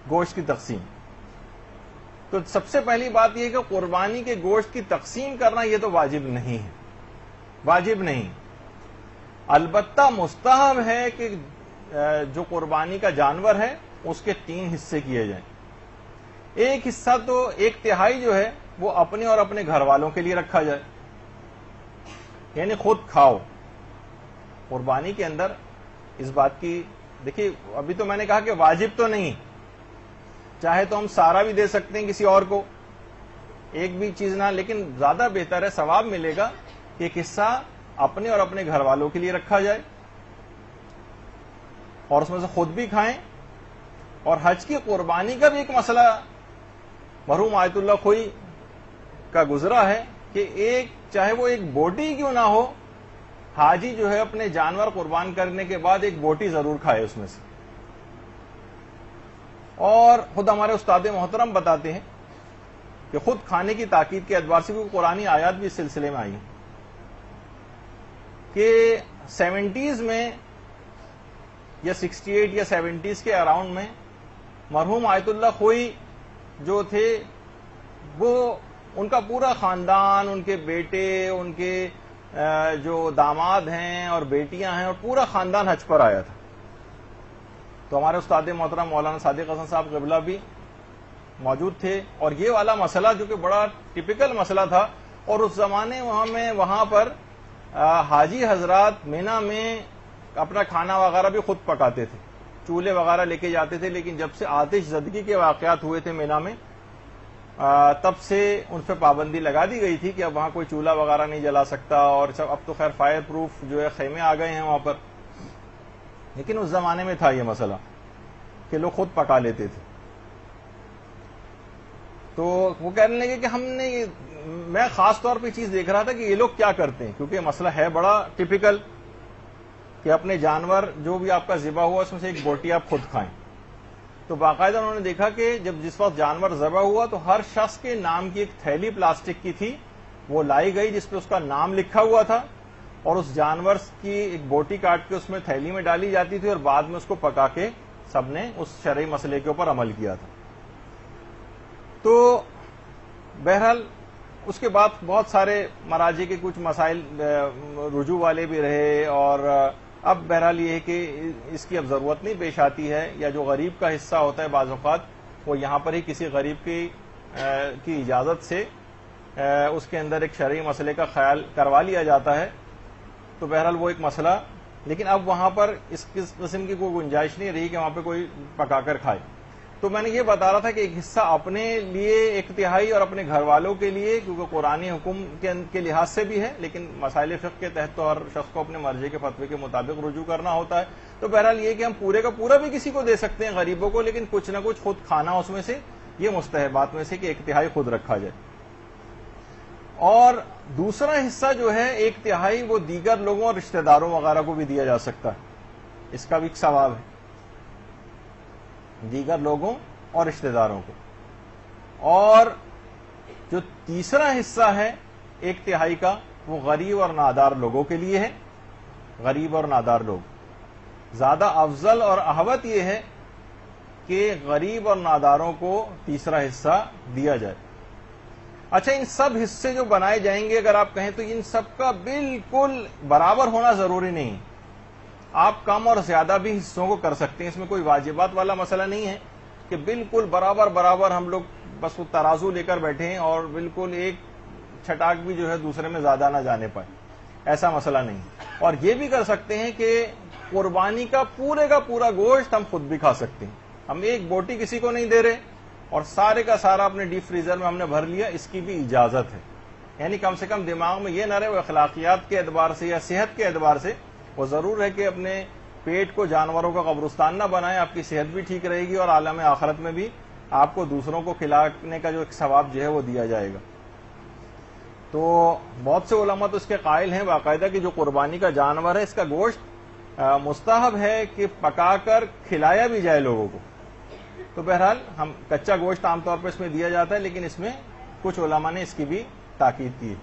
گوشت کی تقسیم. تو سب سے پہلی بات یہ کہ قربانی کے گوشت کی تقسیم کرنا یہ تو واجب نہیں ہے، واجب نہیں. البتہ مستحب ہے کہ جو قربانی کا جانور ہے اس کے 3 حصے کیے جائیں. ایک حصہ تو 1/3 جو ہے وہ اپنے اور اپنے گھر والوں کے لیے رکھا جائے، یعنی خود کھاؤ. قربانی کے اندر اس بات کی دیکھیے، ابھی تو میں نے کہا کہ واجب تو نہیں، چاہے تو ہم سارا بھی دے سکتے ہیں کسی اور کو، ایک بھی چیز نہ، لیکن زیادہ بہتر ہے، ثواب ملے گا کہ ایک حصہ اپنے اور اپنے گھر والوں کے لیے رکھا جائے اور اس میں سے خود بھی کھائیں. اور حج کی قربانی کا بھی ایک مسئلہ مرحوم آیت اللہ خوئی کا گزرا ہے کہ چاہے وہ ایک بوٹی کیوں نہ ہو، حاجی جو ہے اپنے جانور قربان کرنے کے بعد ایک بوٹی ضرور کھائے اس میں سے. اور خود ہمارے استاد محترم بتاتے ہیں کہ خود کھانے کی تاکید کے اعتبار سے بھی قرآنی آیات بھی اس سلسلے میں آئی ہیں کہ 70s میں یا 68 یا 70s کے اراؤنڈ میں مرحوم آیت اللہ خوئی جو تھے وہ ان کا پورا خاندان، ان کے بیٹے، ان کے جو داماد ہیں اور بیٹیاں ہیں اور پورا خاندان حج پر آیا تھا. تو ہمارے استاد محترم مولانا صادق حسن صاحب قبلہ بھی موجود تھے، اور یہ والا مسئلہ جو کہ بڑا ٹپیکل مسئلہ تھا، اور اس زمانے وہاں پر حاجی حضرات مینا میں اپنا کھانا وغیرہ بھی خود پکاتے تھے، چولہے وغیرہ لے کے جاتے تھے. لیکن جب سے آتش زدگی کے واقعات ہوئے تھے مینا میں، تب سے ان پہ پابندی لگا دی گئی تھی کہ اب وہاں کوئی چولہا وغیرہ نہیں جلا سکتا، اور اب تو خیر فائر پروف جو ہے خیمے آ گئے ہیں وہاں پر. لیکن اس زمانے میں تھا یہ مسئلہ کہ لوگ خود پکا لیتے تھے. تو وہ کہنے لگے کہ میں خاص طور پہ چیز دیکھ رہا تھا کہ یہ لوگ کیا کرتے ہیں، کیونکہ یہ مسئلہ ہے بڑا ٹپیکل کہ اپنے جانور جو بھی آپ کا ذبح ہوا اس میں سے ایک بوٹی آپ خود کھائیں. تو باقاعدہ انہوں نے دیکھا کہ جس وقت جانور ذبح ہوا تو ہر شخص کے نام کی ایک تھیلی پلاسٹک کی تھی، وہ لائی گئی جس پہ اس کا نام لکھا ہوا تھا، اور اس جانور کی ایک بوٹی کاٹ کے اس میں تھیلی میں ڈالی جاتی تھی، اور بعد میں اس کو پکا کے سب نے اس شرعی مسئلے کے اوپر عمل کیا تھا. تو بہرحال اس کے بعد بہت سارے مراجع کے کچھ مسائل رجوع والے بھی رہے، اور اب بہرحال یہ ہے کہ اس کی اب ضرورت نہیں پیش آتی ہے، یا جو غریب کا حصہ ہوتا ہے بعض اوقات وہ یہاں پر ہی کسی غریب کی اجازت سے اس کے اندر ایک شرعی مسئلے کا خیال کروا لیا جاتا ہے. تو بہرحال وہ ایک مسئلہ، لیکن اب وہاں پر اس قسم کی کوئی گنجائش نہیں رہی کہ وہاں پہ کوئی پکا کر کھائے. تو میں نے یہ بتا رہا تھا کہ ایک حصہ اپنے لیے 1/3 اور اپنے گھر والوں کے لیے، کیونکہ قرآنی حکم کے لحاظ سے بھی ہے، لیکن مسائل فقہ کے تحت تو ہر شخص کو اپنے مرضی کے فتوے کے مطابق رجوع کرنا ہوتا ہے. تو بہرحال یہ کہ ہم پورے کا پورا بھی کسی کو دے سکتے ہیں غریبوں کو، لیکن کچھ نہ کچھ خود کھانا اس میں سے، یہ مستحبات میں سے کہ 1/3 خود رکھا جائے. اور دوسرا حصہ جو ہے 1/3 وہ دیگر لوگوں اور رشتہ داروں وغیرہ کو بھی دیا جا سکتا ہے، اس کا بھی ایک ثواب ہے، دیگر لوگوں اور رشتہ داروں کو. اور جو تیسرا حصہ ہے 1/3 کا وہ غریب اور نادار لوگوں کے لیے ہے. غریب اور نادار لوگ زیادہ افضل اور احوط یہ ہے کہ غریب اور ناداروں کو تیسرا حصہ دیا جائے. اچھا، ان سب حصے جو بنائے جائیں گے اگر آپ کہیں تو ان سب کا بالکل برابر ہونا ضروری نہیں. آپ کم اور زیادہ بھی حصوں کو کر سکتے ہیں، اس میں کوئی واجبات والا مسئلہ نہیں ہے کہ بالکل برابر ہم لوگ بس وہ ترازو لے کر بیٹھے ہیں اور بالکل ایک چھٹاک بھی جو ہے دوسرے میں زیادہ نہ جانے پائے، ایسا مسئلہ نہیں. اور یہ بھی کر سکتے ہیں کہ قربانی کا پورا گوشت ہم خود بھی کھا سکتے ہیں. ہم ایک بوٹی کسی کو نہیں دے رہے اور سارے کا سارا اپنے ڈیپ فریزر میں ہم نے بھر لیا، اس کی بھی اجازت ہے. یعنی کم سے کم دماغ میں یہ نہ رہے وہ اخلاقیات کے اعتبار سے یا صحت کے اعتبار سے، وہ ضرور ہے کہ اپنے پیٹ کو جانوروں کا قبرستان نہ بنائیں، آپ کی صحت بھی ٹھیک رہے گی اور عالم آخرت میں بھی آپ کو دوسروں کو کھلانے کا جو ایک ثواب جو ہے وہ دیا جائے گا. تو بہت سے علماء تو اس کے قائل ہیں باقاعدہ کہ جو قربانی کا جانور ہے اس کا گوشت مستحب ہے کہ پکا کر کھلایا بھی جائے لوگوں کو. تو بہرحال ہم کچا گوشت عام طور پر اس میں دیا جاتا ہے، لیکن اس میں کچھ علماء نے اس کی بھی تاکید کی ہے.